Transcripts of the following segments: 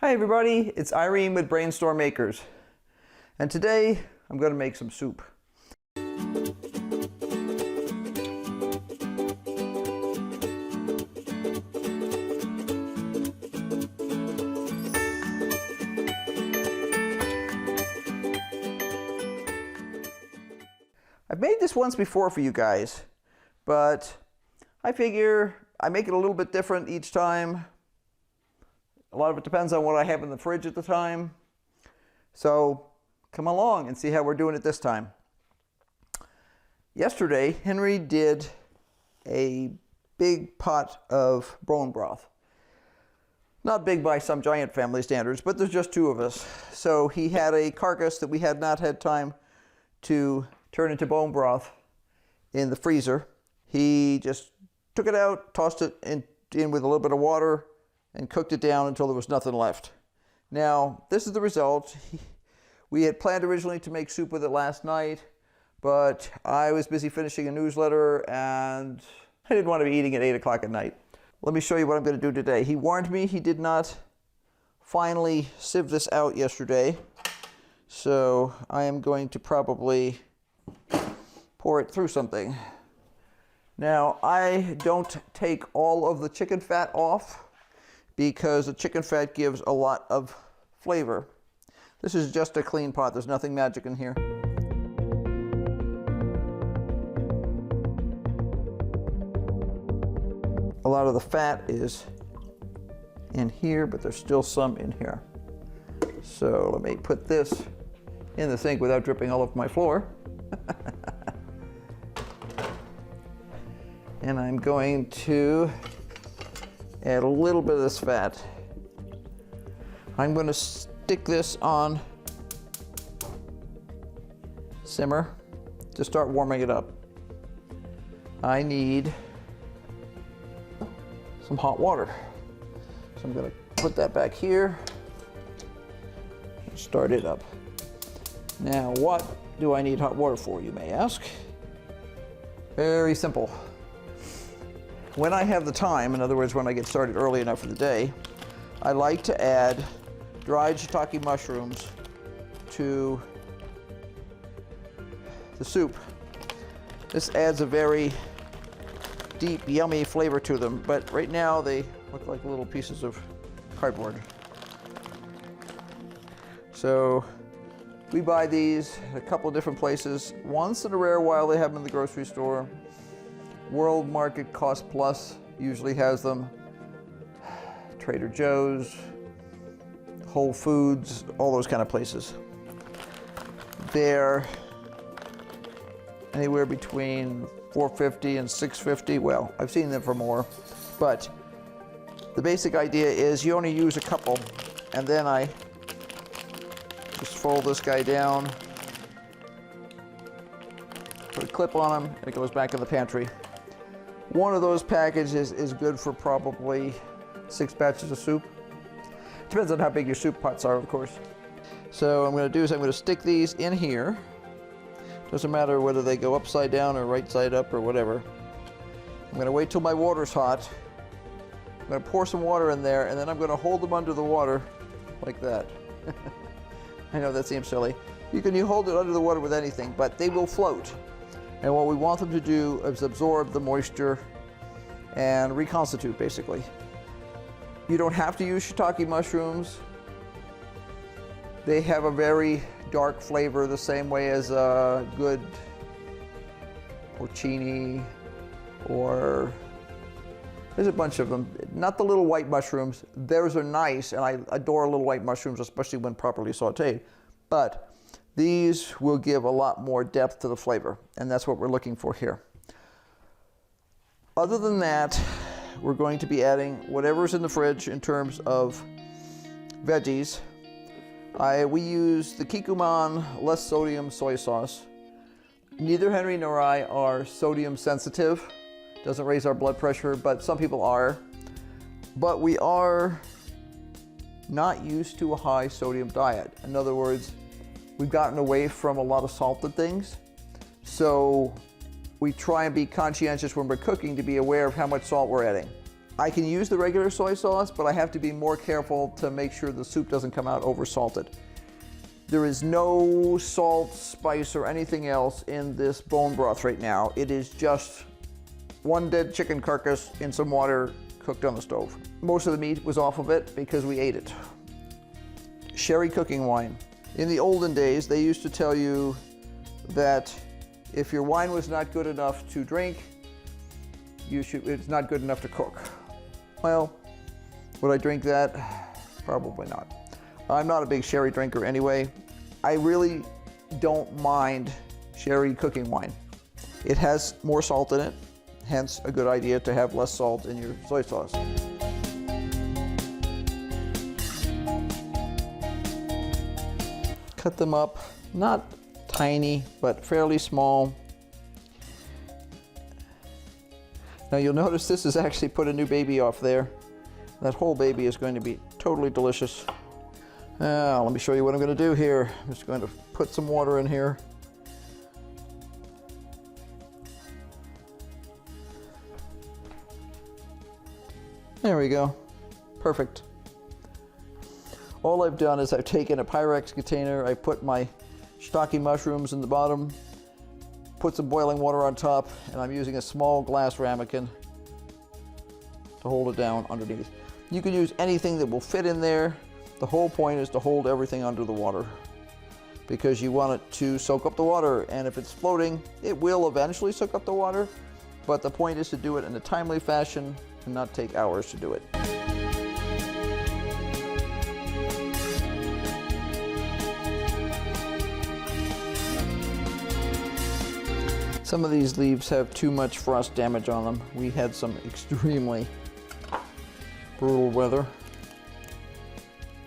Hi everybody, it's Irene with BrainStormAcres, and today I'm going to make some soup. I've made this once before for you guys, but I figure I make it a little bit different each time. A lot of it depends on what I have in the fridge at the time. So come along and see how we're doing it this time. Yesterday, Henry did a big pot of bone broth. Not big by some giant family standards, but there's just two of us. So he had a carcass that we had not had time to turn into bone broth in the freezer. He just took it out, tossed it in with a little bit of water, and cooked it down until there was nothing left. Now, this is the result. We had planned originally to make soup with it last night, but I was busy finishing a newsletter and I didn't want to be eating at 8 o'clock at night. Let me show you what I'm going to do today. He warned me he did not finally sieve this out yesterday, so I am going to probably pour it through something. Now, I don't take all of the chicken fat off, because the chicken fat gives a lot of flavor. This is just a clean pot. There's nothing magic in here. A lot of the fat is in here, but there's still some in here. So let me put this in the sink without dripping all over my floor. And I'm going to add a little bit of this fat. I'm going to stick this on simmer to start warming it up. I need some hot water. So I'm going to put that back here and start it up. Now, what do I need hot water for, you may ask? Very simple. When I have the time, in other words, when I get started early enough for the day, I like to add dried shiitake mushrooms to the soup. This adds a very deep, yummy flavor to them, but right now they look like little pieces of cardboard. So we buy these at a couple of different places. Once in a rare while they have them in the grocery store. World Market Cost Plus usually has them. Trader Joe's, Whole Foods, all those kind of places. They're anywhere between $4.50 and $6.50. Well, I've seen them for more, but the basic idea is you only use a couple, and then I just fold this guy down, put a clip on him, and it goes back in the pantry. One of those packages is good for probably 6 batches of soup. Depends on how big your soup pots are, of course. So what I'm going to do is I'm going to stick these in here. Doesn't matter whether they go upside down or right side up or whatever. I'm going to wait till my water's hot. I'm going to pour some water in there, and then I'm going to hold them under the water like that. I know that seems silly. You hold it under the water with anything, but they will float. And what we want them to do is absorb the moisture and reconstitute, basically. You don't have to use shiitake mushrooms. They have a very dark flavor, the same way as a good porcini, or there's a bunch of them. Not the little white mushrooms. Those are nice, and I adore little white mushrooms, especially when properly sauteed. But these will give a lot more depth to the flavor, and that's what we're looking for here. Other than that, we're going to be adding whatever's in the fridge in terms of veggies. We use the Kikkoman less sodium soy sauce. Neither Henry nor I are sodium sensitive. Doesn't raise our blood pressure, but some people are. But we are not used to a high sodium diet. In other words, we've gotten away from a lot of salted things. So we try and be conscientious when we're cooking to be aware of how much salt we're adding. I can use the regular soy sauce, but I have to be more careful to make sure the soup doesn't come out over salted. There is no salt, spice, or anything else in this bone broth right now. It is just one dead chicken carcass in some water cooked on the stove. Most of the meat was off of it because we ate it. Sherry cooking wine. In the olden days, they used to tell you that if your wine was not good enough to drink, it's not good enough to cook. Well, would I drink that? Probably not. I'm not a big sherry drinker anyway. I really don't mind sherry cooking wine. It has more salt in it, hence a good idea to have less salt in your soy sauce. Cut them up, not tiny, but fairly small. Now you'll notice this has actually put a new baby off there. That whole baby is going to be totally delicious. Let me show you what I'm going to do here. I'm just going to put some water in here. There we go. Perfect. All I've done is I've taken a Pyrex container, I put my shiitake mushrooms in the bottom, put some boiling water on top, and I'm using a small glass ramekin to hold it down underneath. You can use anything that will fit in there. The whole point is to hold everything under the water because you want it to soak up the water, and if it's floating, it will eventually soak up the water, but the point is to do it in a timely fashion and not take hours to do it. Some of these leaves have too much frost damage on them. We had some extremely brutal weather.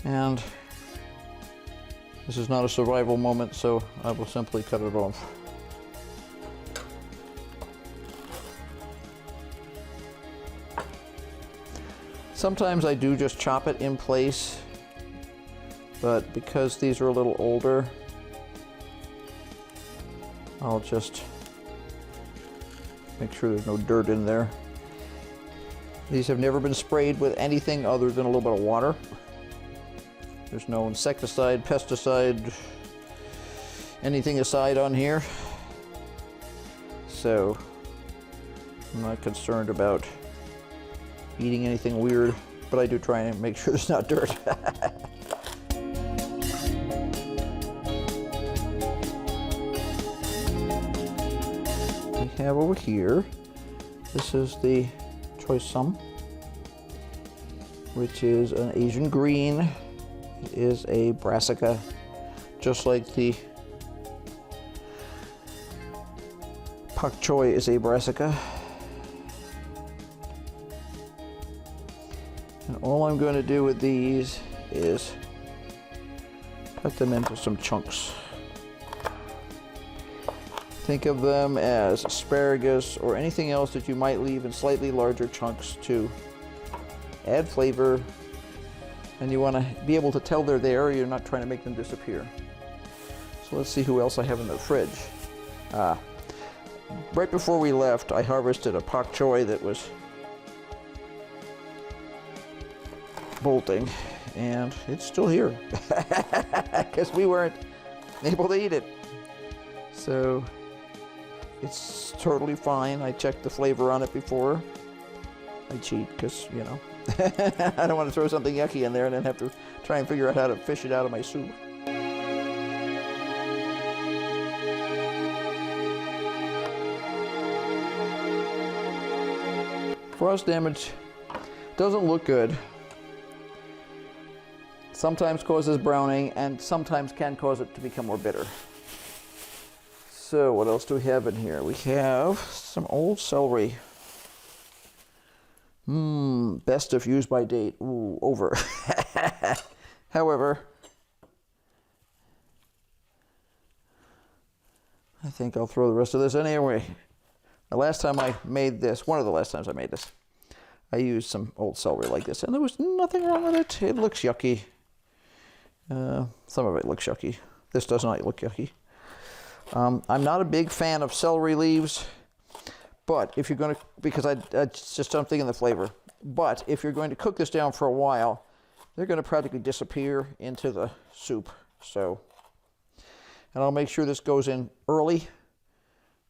And this is not a survival moment, so I will simply cut it off. Sometimes I do just chop it in place, but because these are a little older, I'll just make sure there's no dirt in there. These have never been sprayed with anything other than a little bit of water. There's no insecticide, pesticide, anything aside on here. So I'm not concerned about eating anything weird, but I do try and make sure there's not dirt. We have over here, this is the choice sum, which is an Asian green. It is a brassica, just like the pak choi is a brassica. And all I'm going to do with these is cut them into some chunks. Think of them as asparagus or anything else that you might leave in slightly larger chunks to add flavor. And you want to be able to tell they're there, you're not trying to make them disappear. So let's see who else I have in the fridge. Right before we left, I harvested a pak choi that was bolting, and it's still here because we weren't able to eat it. So it's totally fine. I checked the flavor on it before. I cheat because, you know, I don't want to throw something yucky in there and then have to try and figure out how to fish it out of my soup. Frost damage doesn't look good. Sometimes causes browning and sometimes can cause it to become more bitter. So what else do we have in here? We have some old celery. Best if used by date. Ooh, over. However, I think I'll throw the rest of this anyway. The last time I made this, one of the last times I made this, I used some old celery like this, and there was nothing wrong with it. It looks yucky. Some of it looks yucky. This does not look yucky. I'm not a big fan of celery leaves, but if you're going to, because it's just something in the flavor. but if you're going to cook this down for a while, they're going to practically disappear into the soup. So, and I'll make sure this goes in early.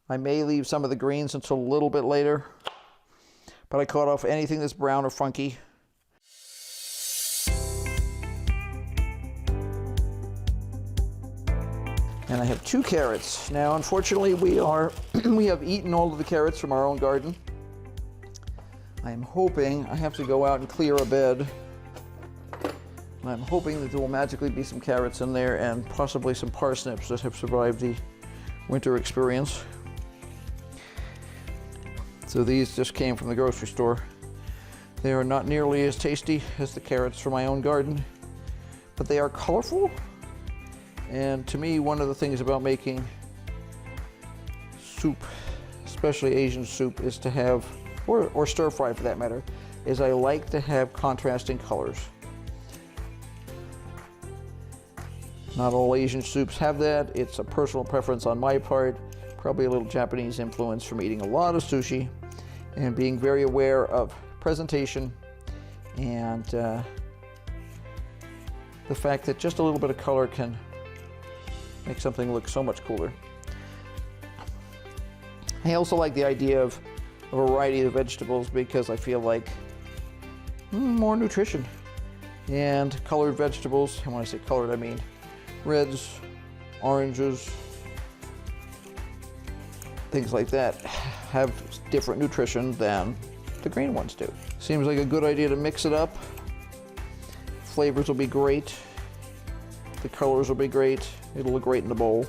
I may leave some of the greens until a little bit later, but I cut off anything that's brown or funky. And I have 2 carrots. Now, unfortunately, we have eaten all of the carrots from our own garden. I'm hoping I have to go out and clear a bed. And I'm hoping that there will magically be some carrots in there and possibly some parsnips that have survived the winter experience. So these just came from the grocery store. They are not nearly as tasty as the carrots from my own garden, but they are colorful. And to me, one of the things about making soup, especially Asian soup, is to have, or stir fry for that matter, is I like to have contrasting colors. Not all Asian soups have that. It's a personal preference on my part, probably a little Japanese influence from eating a lot of sushi and being very aware of presentation and the fact that just a little bit of color can make something look so much cooler. I also like the idea of a variety of vegetables because I feel like more nutrition. And colored vegetables, and when I say colored I mean reds, oranges, things like that, have different nutrition than the green ones do. Seems like a good idea to mix it up. Flavors will be great. The colors will be great. It'll look great in the bowl.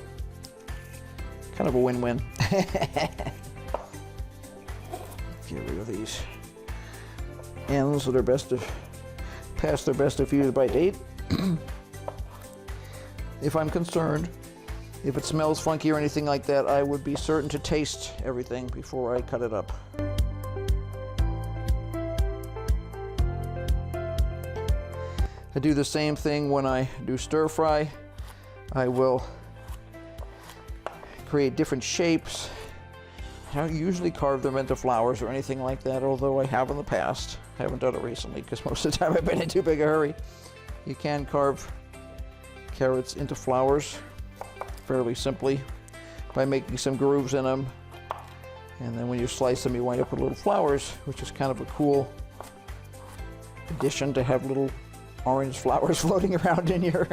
Kind of a win-win. Get rid of these ends that are past their best of use by date. If I'm concerned, if it smells funky or anything like that, I would be certain to taste everything before I cut it up. I do the same thing when I do stir fry. I will create different shapes. I don't usually carve them into flowers or anything like that, although I have in the past. I haven't done it recently because most of the time I've been in too big a hurry. You can carve carrots into flowers fairly simply by making some grooves in them. And then when you slice them, you wind up with little flowers, which is kind of a cool addition to have little orange flowers floating around in your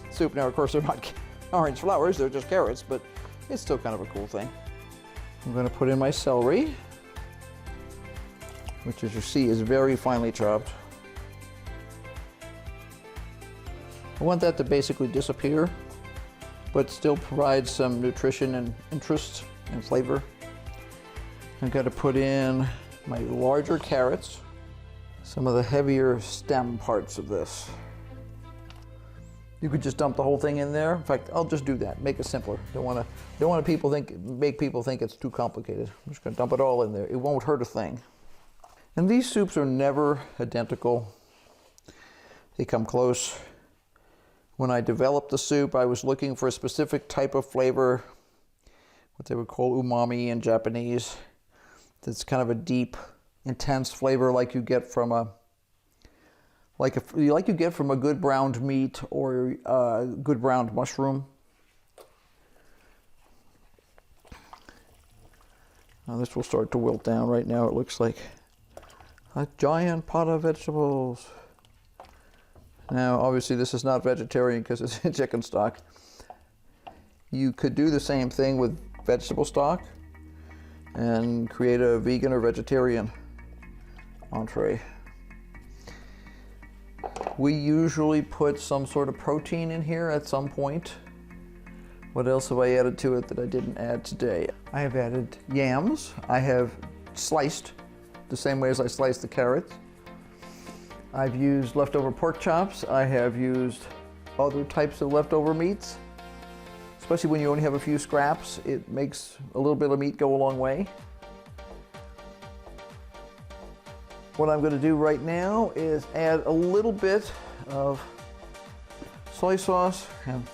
soup. Now, of course, they're not orange flowers, they're just carrots, but it's still kind of a cool thing. I'm going to put in my celery, which, as you see, is very finely chopped. I want that to basically disappear, but still provide some nutrition and interest and flavor. I've got to put in my larger carrots, some of the heavier stem parts of this. You could just dump the whole thing in there. In fact, I'll just do that, make it simpler. Don't want to make people think it's too complicated. I'm just going to dump it all in there. It won't hurt a thing. And these soups are never identical. They come close. When I developed the soup, I was looking for a specific type of flavor, what they would call umami in Japanese. That's kind of a deep, intense flavor like you get from a good browned meat or a good browned mushroom. Now this will start to wilt down. Right now it looks like a giant pot of vegetables. Now obviously this is not vegetarian because it's in chicken stock. You could do the same thing with vegetable stock and create a vegan or vegetarian entree. We usually put some sort of protein in here at some point. What else have I added to it that I didn't add today? I have added yams. I have sliced the same way as I sliced the carrots. I've used leftover pork chops. I have used other types of leftover meats. Especially when you only have a few scraps, it makes a little bit of meat go a long way. What I'm going to do right now is add a little bit of soy sauce. And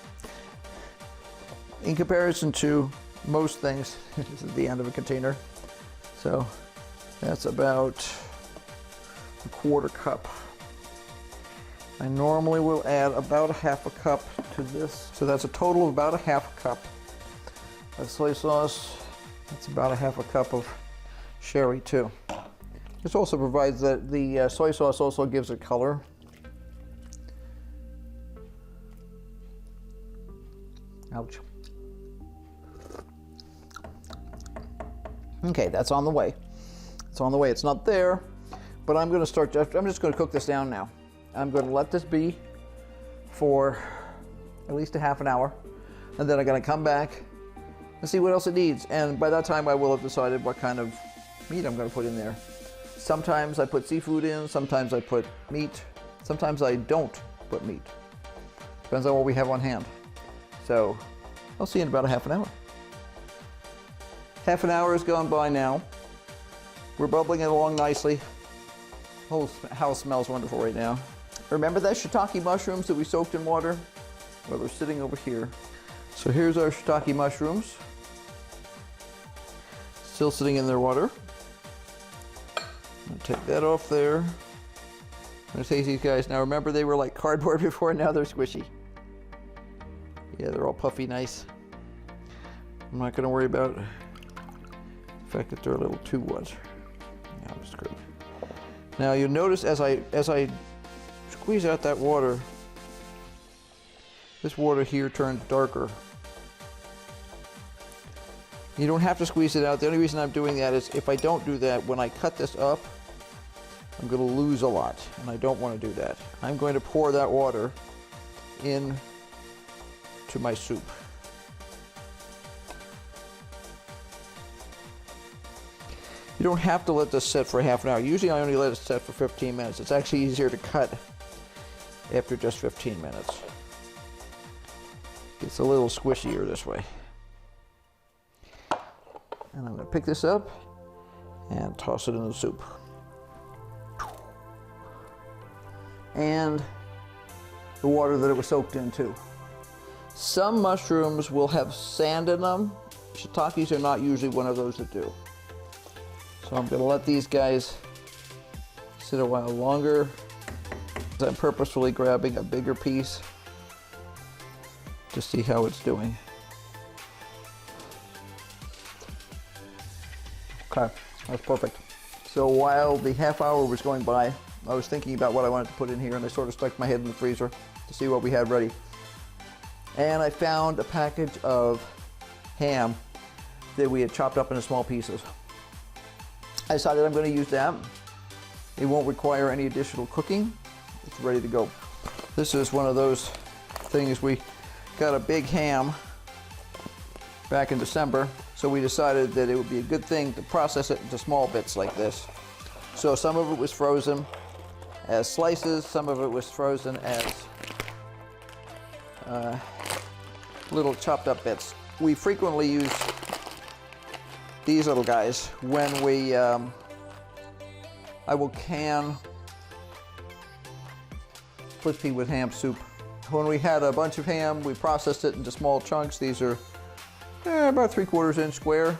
in comparison to most things, this is the end of a container. So that's about 1/4 cup. I normally will add about 1/2 cup to this. So that's a total of about 1/2 cup of soy sauce. That's about 1/2 cup of sherry too. This also provides that the soy sauce also gives it color. Ouch. Okay, that's on the way. It's on the way. It's not there, but I'm just going to cook this down now. I'm going to let this be for at least a 1/2 hour, and then I'm going to come back and see what else it needs. And by that time, I will have decided what kind of meat I'm going to put in there. Sometimes I put seafood in, sometimes I put meat, sometimes I don't put meat. Depends on what we have on hand. So I'll see you in about a 1/2 hour. 1/2 hour has gone by now. We're bubbling it along nicely. The whole house smells wonderful right now. Remember that shiitake mushrooms that we soaked in water? Well, they're sitting over here. So here's our shiitake mushrooms. Still sitting in their water. I'll take that off there. I'm gonna taste these guys. Now remember they were like cardboard before, now they're squishy. Yeah, they're all puffy nice. I'm not gonna worry about the fact that they're a little too wet. Yeah, I'm screwed. Now you'll notice as I squeeze out that water, this water here turns darker. You don't have to squeeze it out. The only reason I'm doing that is if I don't do that, when I cut this up, I'm going to lose a lot, and I don't want to do that. I'm going to pour that water in to my soup. You don't have to let this set for 1/2 hour. Usually I only let it set for 15 minutes. It's actually easier to cut after just 15 minutes. It's a little squishier this way. And I'm going to pick this up and toss it in the soup. And the water that it was soaked in too. Some mushrooms will have sand in them. Shiitakes are not usually one of those that do. So I'm going to let these guys sit a while longer. I'm purposefully grabbing a bigger piece to see how it's doing. Okay, that's perfect. So while the 1/2 hour was going by, I was thinking about what I wanted to put in here, and I sort of stuck my head in the freezer to see what we had ready. And I found a package of ham that we had chopped up into small pieces. I decided I'm going to use that. It won't require any additional cooking. It's ready to go. This is one of those things, we got a big ham back in December, so we decided that it would be a good thing to process it into small bits like this. So some of it was frozen as slices, some of it was frozen as little chopped up bits. We frequently use these little guys when we, I will can split pea with ham soup. When we had a bunch of ham, we processed it into small chunks. These are about 3/4 inch square.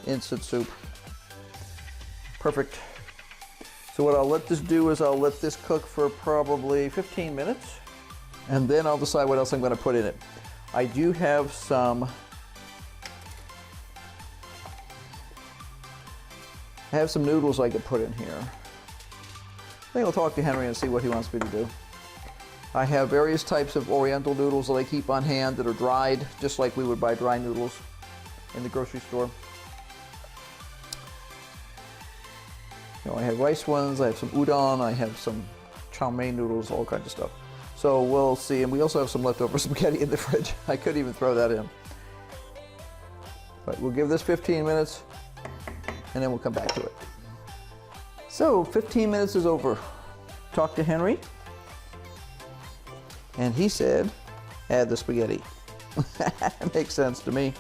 Instant soup. Perfect. So what I'll let this do is I'll let this cook for probably 15 minutes, and then I'll decide what else I'm going to put in it. I do have some noodles I could put in here. I think I'll talk to Henry and see what he wants me to do. I have various types of oriental noodles that I keep on hand that are dried, just like we would buy dry noodles in the grocery store. You know, I have rice ones, I have some udon, I have some chow mein noodles, all kinds of stuff. So we'll see, and we also have some leftover spaghetti in the fridge. I could even throw that in. But we'll give this 15 minutes, and then we'll come back to it. So 15 minutes is over. Talked to Henry, and he said, add the spaghetti. Makes sense to me.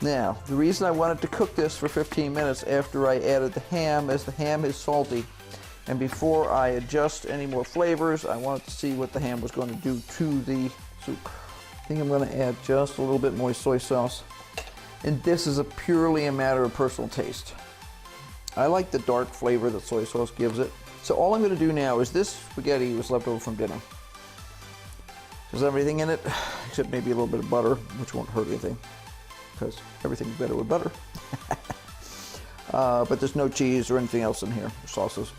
Now, the reason I wanted to cook this for 15 minutes after I added the ham is the ham is salty. And before I adjust any more flavors, I wanted to see what the ham was going to do to the soup. I think I'm going to add just a little bit more soy sauce. And this is purely a matter of personal taste. I like the dark flavor that soy sauce gives it. So all I'm going to do now is this spaghetti was left over from dinner. There's everything in it, except maybe a little bit of butter, which won't hurt anything, because everything's better with butter. But there's no cheese or anything else in here, or sauces.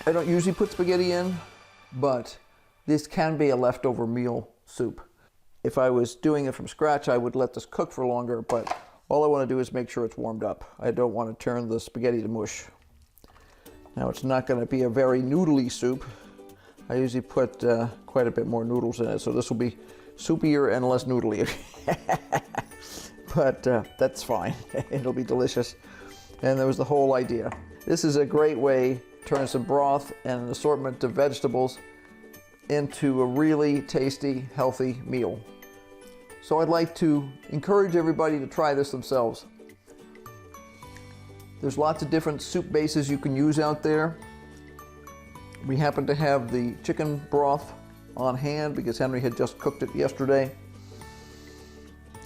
I don't usually put spaghetti in, but this can be a leftover meal soup. If I was doing it from scratch, I would let this cook for longer, but all I want to do is make sure it's warmed up. I don't want to turn the spaghetti to mush. Now, it's not going to be a very noodly soup. I usually put quite a bit more noodles in it, so this will be soupier and less noodly. But that's fine. It'll be delicious. And that was the whole idea. This is a great way to turn some broth and an assortment of vegetables into a really tasty, healthy meal. So I'd like to encourage everybody to try this themselves. There's lots of different soup bases you can use out there. We happen to have the chicken broth on hand because Henry had just cooked it yesterday.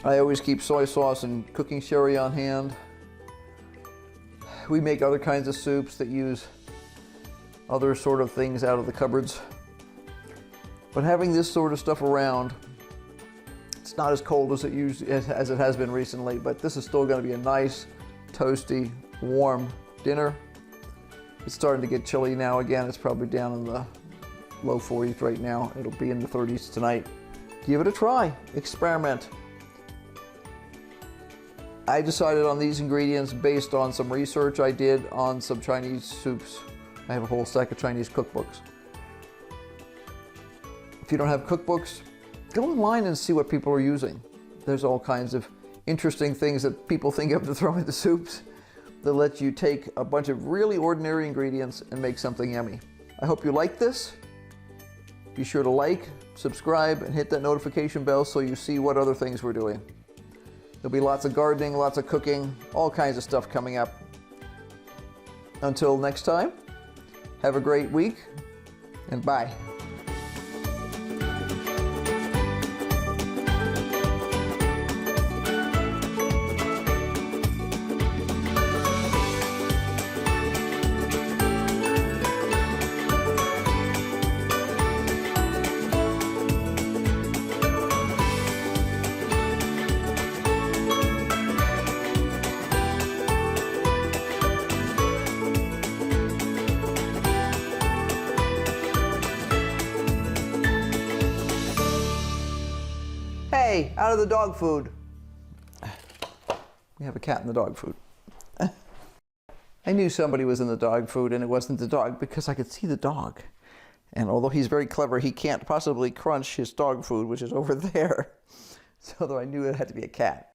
I always keep soy sauce and cooking sherry on hand. We make other kinds of soups that use other sort of things out of the cupboards. But having this sort of stuff around, it's not as cold as it has been recently, but this is still going to be a nice, toasty, warm dinner. It's starting to get chilly now again. It's probably down in the low 40s right now. It'll be in the 30s tonight. Give it a try. Experiment. I decided on these ingredients based on some research I did on some Chinese soups. I have a whole stack of Chinese cookbooks. If you don't have cookbooks, go online and see what people are using. There's all kinds of interesting things that people think of to throw into soups that let you take a bunch of really ordinary ingredients and make something yummy. I hope you like this. Be sure to like, subscribe, and hit that notification bell so you see what other things we're doing. There'll be lots of gardening, lots of cooking, all kinds of stuff coming up. Until next time, have a great week, and bye. Hey, out of the dog food. We have a cat in the dog food. I knew somebody was in the dog food and it wasn't the dog because I could see the dog. And although he's very clever, he can't possibly crunch his dog food, which is over there. So though I knew it had to be a cat.